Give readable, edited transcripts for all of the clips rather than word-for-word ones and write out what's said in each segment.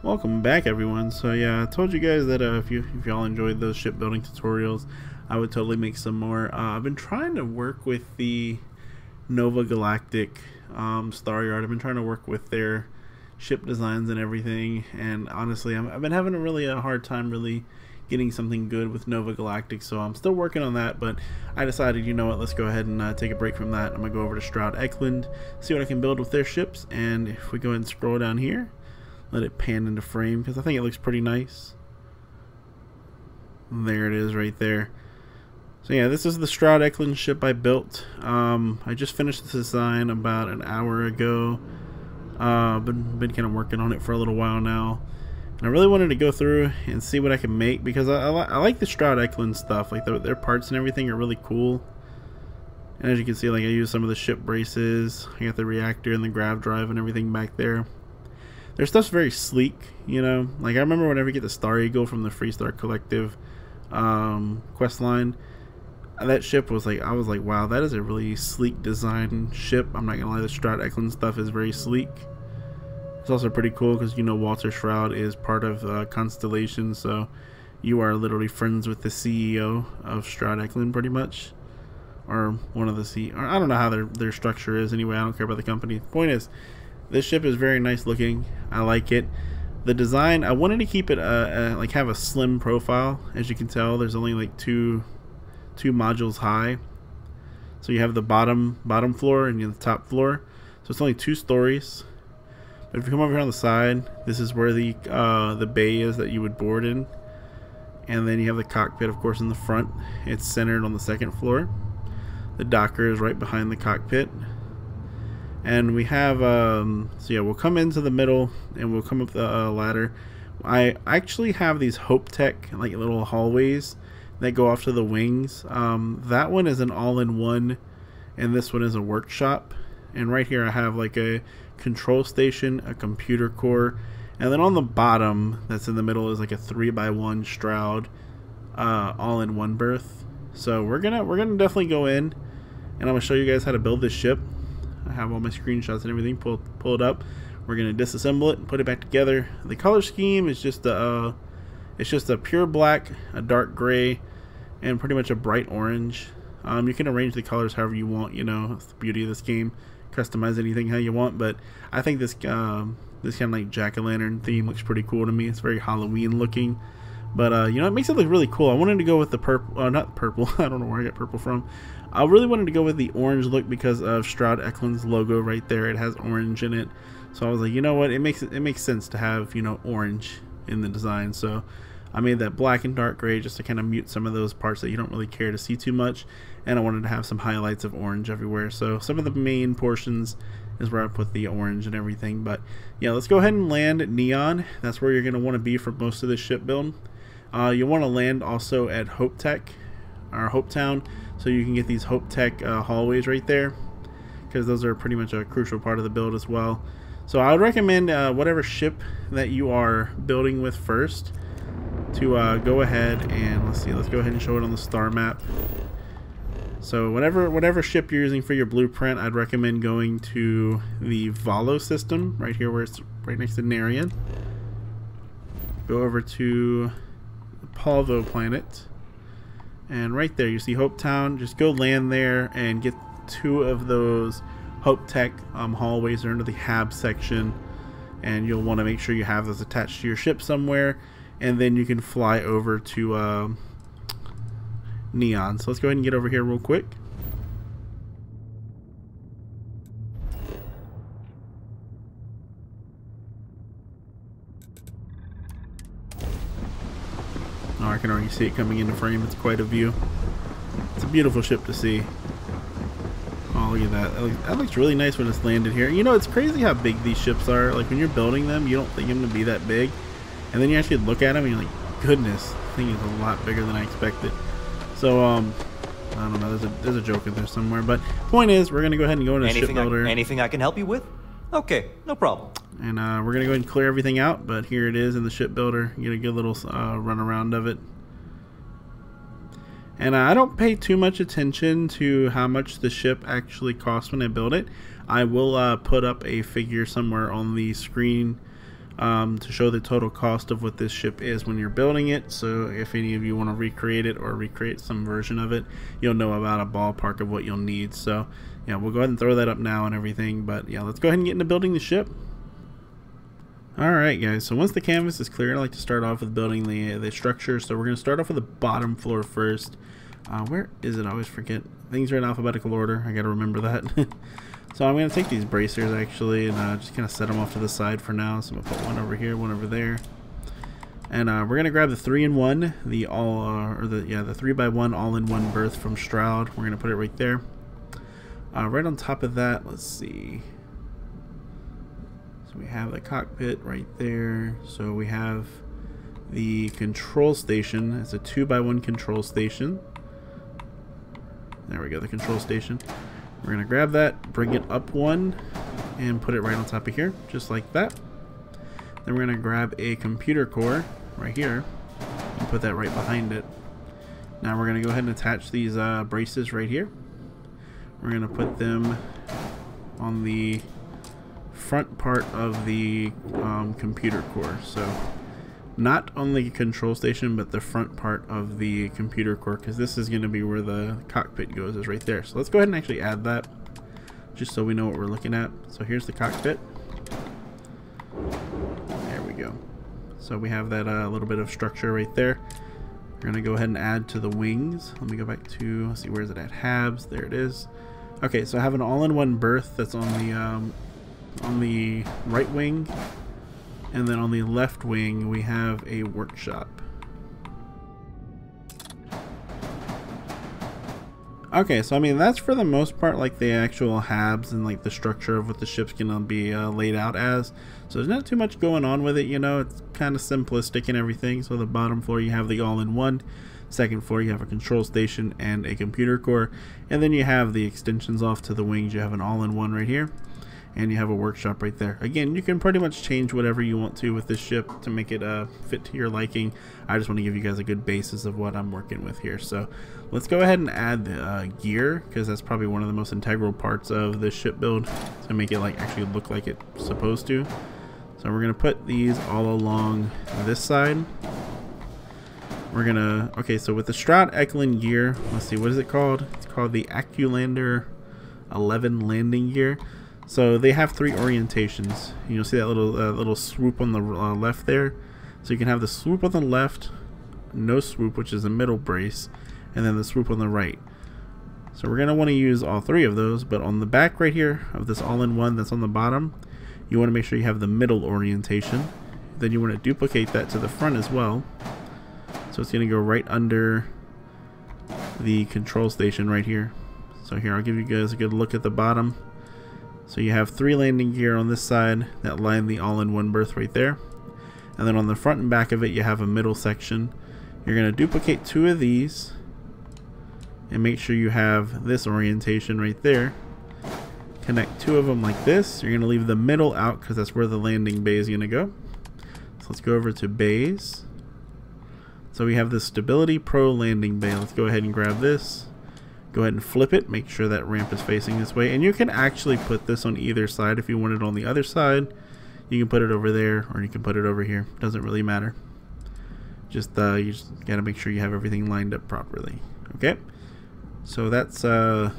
Welcome back, everyone. So yeah, I told you guys that if y'all enjoyed those shipbuilding tutorials, I would totally make some more. I've been trying to work with the Nova Galactic Star Yard. I've been trying to work with their ship designs and everything, and honestly, I've been having a hard time really getting something good with Nova Galactic, so I'm still working on that. But I decided, you know what, let's go ahead and take a break from that. I'm gonna go over to Stroud-Eklund, see what I can build with their ships, and if we go ahead and scroll down here, let it pan into frame because I think it looks pretty nice. There it is right there. So yeah, this is the Stroud-Eklund ship I built. I just finished this design about an hour ago. Been kind of working on it for a little while now, and I really wanted to go through and see what I can make because I like the Stroud-Eklund stuff. Like their parts and everything are really cool. And as you can see, like I used some of the ship braces. I got the reactor and the grav drive and everything back there. Their stuff's very sleek, you know. Like I remember whenever you get the Star Eagle from the Freestar Collective quest line, that ship was like, I was like, wow, that is a really sleek design ship. I'm not gonna lie, the Stroud-Eklund stuff is very sleek. It's also pretty cool because, you know, Walter Shroud is part of Constellation, so you are literally friends with the CEO of Stroud-Eklund pretty much, or one of the or I don't know how their structure is anyway. I don't care about the company. The point is, this ship is very nice looking. I like it. The design, I wanted to keep it like have a slim profile. As you can tell, there's only like two modules high. So you have the bottom floor and you have the top floor. So it's only 2 stories. But if you come over here on the side, this is where the bay is that you would board in. And then you have the cockpit, of course, in the front. It's centered on the 2nd floor. The docker is right behind the cockpit. And we have, so yeah, we'll come into the middle and we'll come up the ladder. I actually have these Hope Tech, like little hallways that go off to the wings. That one is an all-in-one, and this one is a workshop. And right here I have like a control station, a computer core, and then on the bottom that's in the middle is like a 3x1 Stroud all-in-one berth. So we're gonna definitely go in, and I'm gonna show you guys how to build this ship. I have all my screenshots and everything. Pull it up. We're gonna disassemble it and put it back together. The color scheme is just it's just a pure black, a dark gray, and pretty much a bright orange. You can arrange the colors however you want. You know, that's the beauty of this game. Customize anything how you want. But I think this kind of like jack-o'-lantern theme looks pretty cool to me. It's very Halloween looking. But you know, it makes it look really cool. I wanted to go with the purple, not purple. I don't know where I got purple from. I really wanted to go with the orange look because of Stroud-Eklund's logo right there. It has orange in it, so I was like, you know what? It makes sense to have, you know, orange in the design. So I made that black and dark gray just to kind of mute some of those parts that you don't really care to see too much. And I wanted to have some highlights of orange everywhere. So some of the main portions is where I put the orange and everything. But yeah, let's go ahead and land at Neon. That's where you're going to want to be for most of this ship build. You want to land also at Hope Tech, or Hope Town, so you can get these Hope Tech hallways right there, because those are pretty much a crucial part of the build as well. So I would recommend whatever ship that you are building with first to go ahead and let's go ahead and show it on the star map. So whatever ship you're using for your blueprint, I'd recommend going to the Valo system right here, where it's right next to Narian. Go over to Palvo planet, and right there you see Hope Town. Just go land there and get 2 of those Hope Tech hallways. Are under the Hab section, and you'll want to make sure you have those attached to your ship somewhere, and then you can fly over to Neon. So let's go ahead and get over here real quick. Oh, I can already see it coming into frame. It's quite a view. It's a beautiful ship to see. Oh, look at that. That looks really nice when it's landed here. You know, it's crazy how big these ships are. Like, when you're building them, you don't think them to be that big. And then you actually look at them and you're like, goodness, this thing is a lot bigger than I expected. So, I don't know. There's a joke in there somewhere. But point is, we're going to go ahead and go into ship builder. Anything I can help you with? Okay, no problem. And we're going to go ahead and clear everything out, but here it is in the ship builder. You get a good little run around of it. And I don't pay too much attention to how much the ship actually costs when I build it. I will put up a figure somewhere on the screen to show the total cost of what this ship is when you're building it. So if any of you want to recreate it or recreate some version of it, you'll know about a ballpark of what you'll need. So yeah, we'll go ahead and throw that up now and everything. But yeah, let's go ahead and get into building the ship. Alright guys, so once the canvas is clear, I like to start off with building the structure. So we're going to start off with the bottom floor first. Where is it? I always forget. Things are in alphabetical order. I got to remember that. So I'm going to take these bracers actually and just kind of set them off to the side for now. So I'm going to put one over here, one over there. And we're going to grab the 3-in-1, the 3x1 all-in-one berth from Stroud. We're going to put it right there. Right on top of that, let's see. So we have the cockpit right there. So we have the control station. It's a 2x1 control station. There we go, the control station. We're going to grab that, bring it up one, and put it right on top of here, just like that. Then we're going to grab a computer core right here and put that right behind it. Now we're going to go ahead and attach these braces right here. We're going to put them on the front part of the computer core. So not on the control station, but the front part of the computer core, because this is going to be where the cockpit goes, is right there. So let's go ahead and actually add that, just so we know what we're looking at. So here's the cockpit. There we go. So we have that little bit of structure right there. We're going to go ahead and add to the wings. Let me go back to, let's see, where is it at? Habs. There it is. Okay, so I have an all-in-one berth that's on the right wing. And then on the left wing, we have a workshop. Okay, so I mean, that's for the most part like the actual habs and like the structure of what the ship's gonna be laid out as. So there's not too much going on with it, you know, it's kind of simplistic and everything. So the bottom floor, you have the all-in-one. Second floor, you have a control station and a computer core. And then you have the extensions off to the wings. You have an all-in-one right here. And you have a workshop right there. Again, you can pretty much change whatever you want to with this ship to make it fit to your liking. I just want to give you guys a good basis of what I'm working with here. So let's go ahead and add the gear, because that's probably one of the most integral parts of this ship build to make it like actually look like it's supposed to. So we're gonna put these all along this side. We're gonna, okay, so with the Stroud-Eklund gear, let's see, what is it called? It's called the Acculander 11 landing gear. So they have 3 orientations. You'll see that little swoop on the left there. So you can have the swoop on the left, no swoop, which is the middle brace, and then the swoop on the right. So we're going to want to use all 3 of those, but on the back right here of this all-in-one that's on the bottom, you want to make sure you have the middle orientation. Then you want to duplicate that to the front as well. So it's going to go right under the control station right here. So here, I'll give you guys a good look at the bottom. So you have 3 landing gear on this side that line the all-in-one berth right there. And then on the front and back of it, you have a middle section. You're going to duplicate 2 of these and make sure you have this orientation right there. Connect 2 of them like this. You're going to leave the middle out because that's where the landing bay is going to go. So let's go over to bays. So we have the Stability Pro landing bay. Let's go ahead and grab this. Go ahead and flip it, make sure that ramp is facing this way, and you can actually put this on either side. If you want it on the other side, you can put it over there or you can put it over here. Doesn't really matter. You just gotta make sure you have everything lined up properly. Okay, so that's the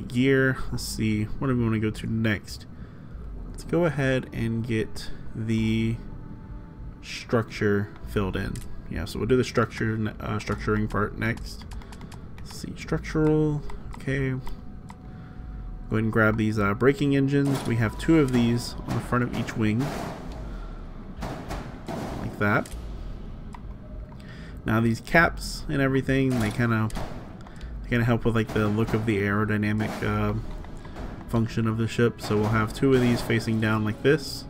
gear. Let's see, what do we want to go to next? Let's go ahead and get the structure filled in. Yeah, so we'll do the structuring part next. See, structural. Okay, go ahead and grab these braking engines. We have 2 of these on the front of each wing, like that. Now these caps and everything, they kind of help with like the look of the aerodynamic function of the ship. So we'll have 2 of these facing down like this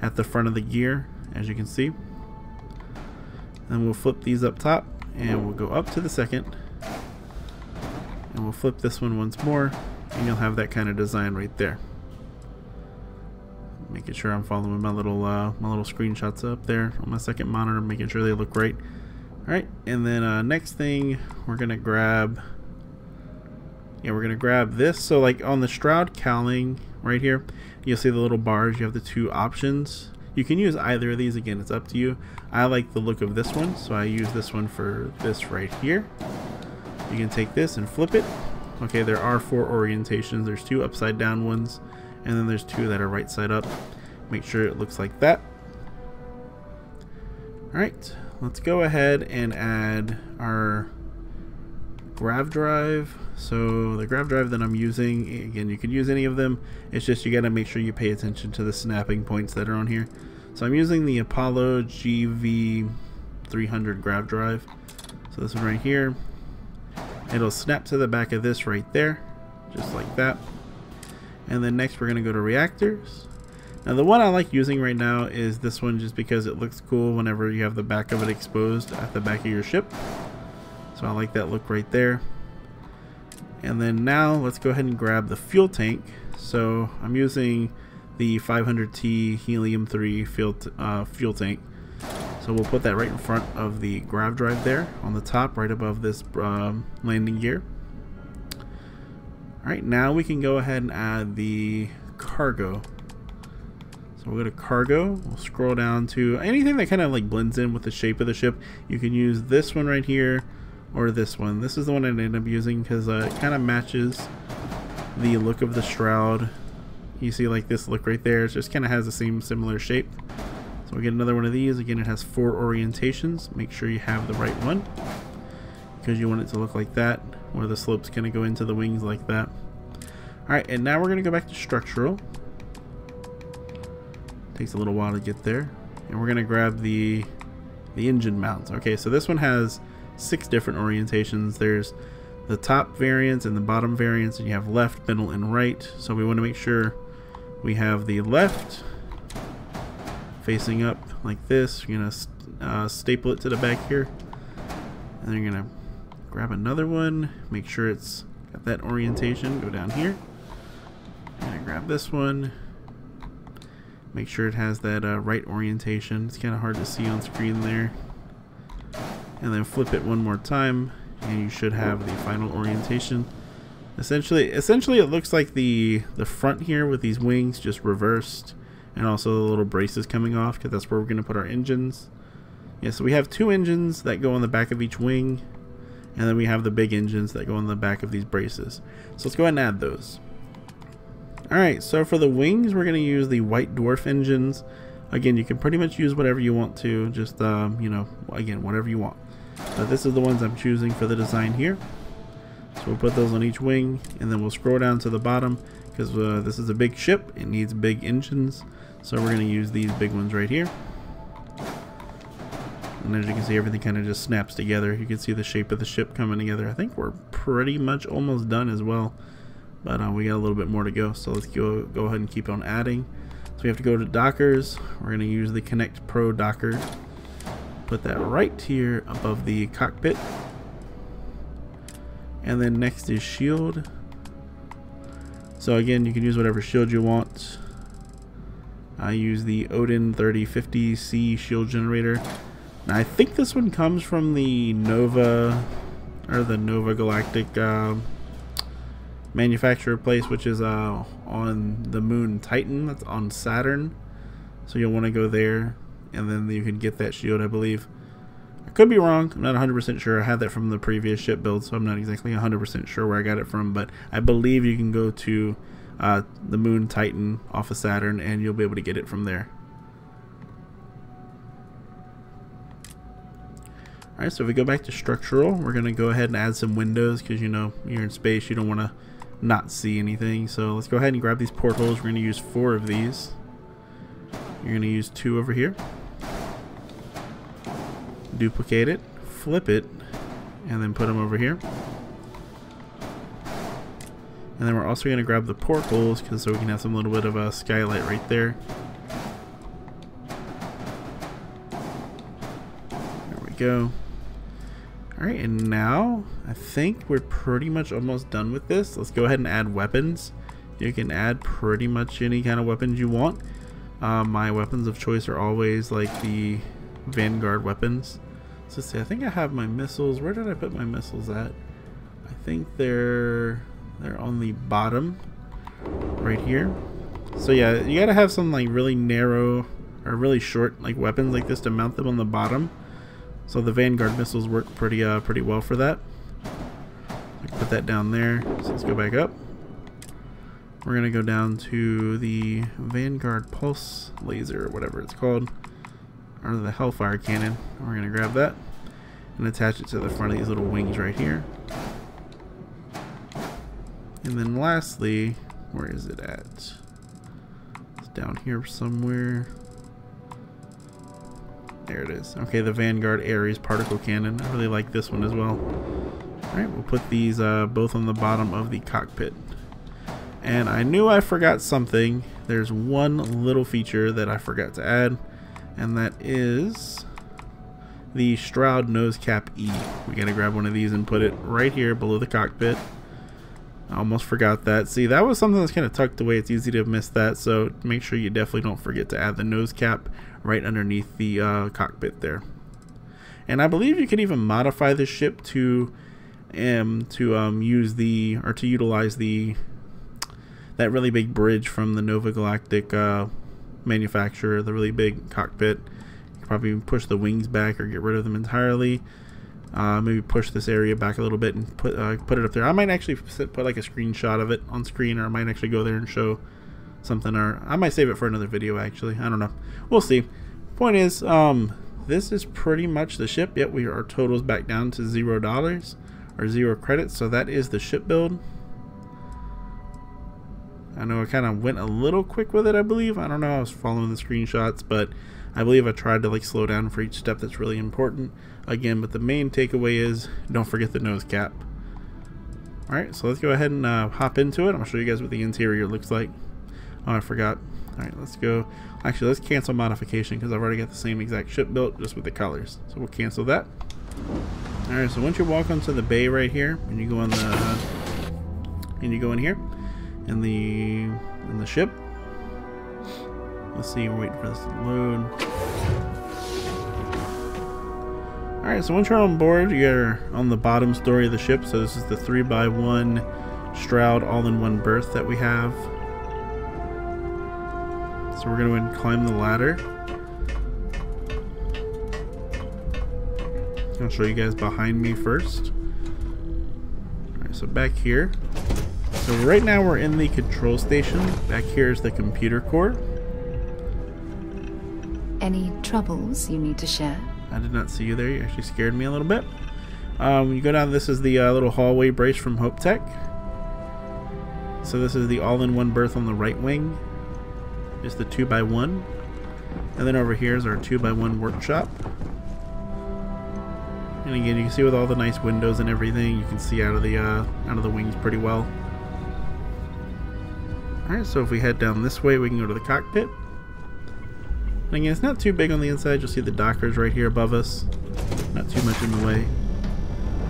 at the front of the gear, as you can see. Then we'll flip these up top and we'll go up to the second. And we'll flip this one once more, and you'll have that kind of design right there. Making sure I'm following my little screenshots up there on my second monitor, making sure they look right. All right, and then next thing we're gonna grab. Yeah, we're gonna grab this. So like on the Stroud cowling right here, you'll see the little bars. You have the 2 options. You can use either of these, again, it's up to you. I like the look of this one, so I use this one for this right here. You can take this and flip it. Okay, there are 4 orientations. There's 2 upside down ones, and then there's 2 that are right side up. Make sure it looks like that. Alright, let's go ahead and add our grav drive. So the grav drive that I'm using, again, you can use any of them. It's just you got to make sure you pay attention to the snapping points that are on here. So I'm using the Apollo GV300 grav drive. So this one right here, it'll snap to the back of this right there, just like that. And then next we're going to go to reactors. Now the one I like using right now is this one, just because it looks cool whenever you have the back of it exposed at the back of your ship. So I like that look right there. And then now let's go ahead and grab the fuel tank. So I'm using the 500T helium-3 fuel tank. So we'll put that right in front of the grav drive there on the top, right above this landing gear. Alright, now we can go ahead and add the cargo. So we'll go to cargo, we'll scroll down to anything that kind of like blends in with the shape of the ship. You can use this one right here, or this one. This is the one I ended up using because it kind of matches the look of the Stroud. You see like this look right there, it just kind of has the same similar shape. So we get another one of these. Again, it has 4 orientations. Make sure you have the right one, because you want it to look like that, where the slope's going to go into the wings like that. Alright, and now we're going to go back to structural. Takes a little while to get there. And we're going to grab the engine mounts. Okay, so this one has 6 different orientations. There's the top variants and the bottom variants, and you have left, middle, and right. So we want to make sure we have the left facing up like this. You're going to staple it to the back here. And then you're going to grab another one. Make sure it's got that orientation. Go down here. I'm going to grab this one. Make sure it has that right orientation. It's kind of hard to see on screen there. And then flip it one more time, and you should have the final orientation. Essentially it looks like the front here with these wings just reversed, and also the little braces coming off, because that's where we're going to put our engines. Yeah, so we have 2 engines that go on the back of each wing, and then we have the big engines that go on the back of these braces. So let's go ahead and add those. Alright, so for the wings, we're going to use the White Dwarf engines. Again, you can pretty much use whatever you want to, just, you know, again, whatever you want. But this is the ones I'm choosing for the design here. So we'll put those on each wing, and then we'll scroll down to the bottom, because this is a big ship. It needs big engines, so we're going to use these big ones right here. And as you can see, everything kind of just snaps together. You can see the shape of the ship coming together. I think we're pretty much almost done as well. But we got a little bit more to go, so let's go ahead and keep on adding. So we have to go to Dockers. We're going to use the Connect Pro Docker. Put that right here above the cockpit. And then next is Shield. So again, you can use whatever shield you want. I use the Odin 3050C shield generator. Now I think this one comes from the Nova, or the Nova Galactic manufacturer place, which is on the moon Titan. That's on Saturn, so you'll want to go there, and then you can get that shield, I believe. I could be wrong, I'm not 100% sure. I had that from the previous ship build, so I'm not exactly 100% sure where I got it from, but I believe you can go to the moon Titan off of Saturn, and you'll be able to get it from there. Alright, so if we go back to structural, we're going to go ahead and add some windows, because you know, you're in space, you don't want to not see anything. So let's go ahead and grab these portholes. We're going to use 4 of these. You're going to use 2 over here. Duplicate it, flip it, and then put them over here. And then we're also going to grab the portholes, so we can have some little bit of a skylight right there. There we go. Alright, and now I think we're pretty much almost done with this. Let's go ahead and add weapons. You can add pretty much any kind of weapons you want. My weapons of choice are always like the Vanguard weapons. So let's see, I think I have my missiles. Where did I put my missiles at? I think they're on the bottom right here. So yeah, you gotta have some like really narrow or really short like weapons like this to mount them on the bottom. So the Vanguard missiles work pretty well for that. Put that down there. So let's go back up. We're gonna go down to the Vanguard Pulse Laser, or whatever it's called, or the Hellfire Cannon. We're gonna grab that and attach it to the front of these little wings right here. And then lastly, where is it at? It's down here somewhere. There it is. Okay, the Vanguard Ares Particle Cannon. I really like this one as well. Alright, we'll put these both on the bottom of the cockpit. And I knew I forgot something. There's one little feature that I forgot to add, and that is the Stroud Nose Cap E. We gotta grab one of these and put it right here below the cockpit. I almost forgot that. See, that was something that's kind of tucked away. It's easy to miss that, so make sure you definitely don't forget to add the nose cap right underneath the cockpit there. And I believe you can even modify the ship to use the, or to utilize the, that really big bridge from the Nova Galactic manufacturer, the really big cockpit. You can probably push the wings back or get rid of them entirely. Maybe push this area back a little bit and put it up there. I might actually put like a screenshot of it on screen, or I might actually go there and show something, or I might save it for another video actually. I don't know. We'll see. Point is, this is pretty much the ship. Yep, our total's back down to $0 or 0 credits, so that is the ship build. I know I kind of went a little quick with it, I believe. I don't know, I was following the screenshots, but I believe I tried to like slow down for each step that's really important. Again, but the main takeaway is don't forget the nose cap. Alright, so let's go ahead and hop into it. I'm going to show you guys what the interior looks like. Oh, I forgot. Alright, let's go. Actually, let's cancel modification because I've already got the same exact ship built, just with the colors. So we'll cancel that. Alright, so once you walk onto the bay right here, and you go on the in here in the ship. Let's see, we're waiting for this to load. Alright, so once you're on board, you're on the bottom story of the ship. So this is the 3x1 Stroud all-in-one berth that we have. So we're going to climb the ladder. I'll show you guys behind me first. Alright, so back here. So right now we're in the control station. Back here is the computer core. Any troubles you need to share? I did not see you there. You actually scared me a little bit. You go down, this is the little hallway brace from Hope Tech. So this is the all-in-one berth on the right wing. It's the 2x1. And then over here is our 2x1 workshop. And again, you can see with all the nice windows and everything, you can see out of the wings pretty well. Alright, so if we head down this way, we can go to the cockpit. And again, it's not too big on the inside. You'll see the dockers right here above us. Not too much in the way.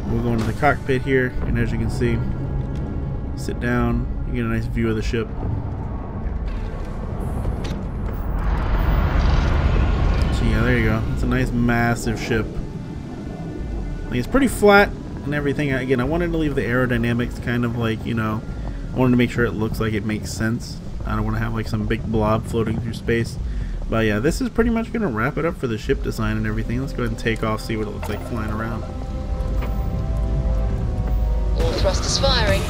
We'll go into the cockpit here, and as you can see, sit down, you get a nice view of the ship. So yeah, there you go. It's a nice massive ship. Like, it's pretty flat and everything. Again, I wanted to leave the aerodynamics kind of like, you know, I wanted to make sure it looks like it makes sense. I don't want to have like some big blob floating through space. But yeah, this is pretty much going to wrap it up for the ship design and everything. Let's go ahead and take off, see what it looks like flying around. All thrusters firing.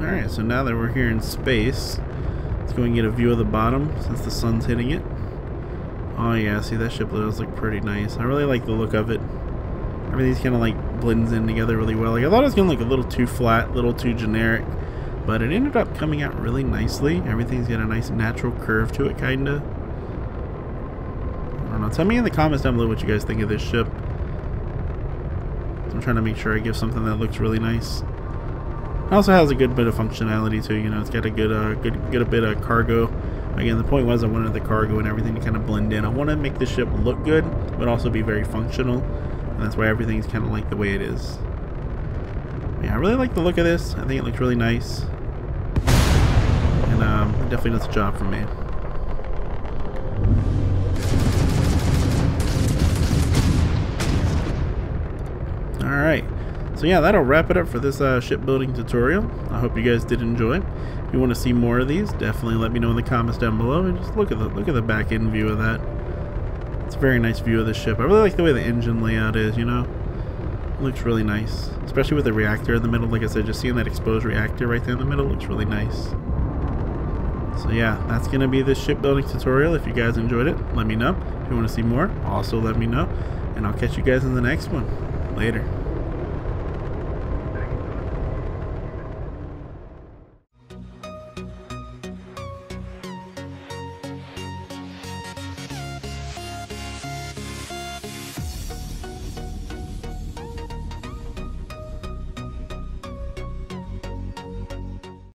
Alright, so now that we're here in space, let's go and get a view of the bottom since the sun's hitting it. Oh yeah, see, that ship does look pretty nice. I really like the look of it. Everything's kind of like blends in together really well. Like, I thought it was going to look a little too flat, a little too generic, but it ended up coming out really nicely. Everything's got a nice natural curve to it, kind of. I don't know. Tell me in the comments down below what you guys think of this ship. I'm trying to make sure I give something that looks really nice. It also has a good bit of functionality too. You know, it's got a good bit of cargo. Again, the point was I wanted the cargo and everything to kind of blend in. I want to make the ship look good, but also be very functional, and that's why everything's kind of like the way it is. Yeah, I really like the look of this. I think it looks really nice, and it definitely does the job for me. Alright, so yeah, that'll wrap it up for this shipbuilding tutorial. I hope you guys did enjoy. If you want to see more of these, definitely let me know in the comments down below. And just look at the back end view of that. It's a very nice view of the ship. I really like the way the engine layout is, you know. It looks really nice, especially with the reactor in the middle. Like I said, just seeing that exposed reactor right there in the middle looks really nice. So yeah, that's going to be this shipbuilding tutorial. If you guys enjoyed it, let me know. If you want to see more, also let me know. And I'll catch you guys in the next one. Later.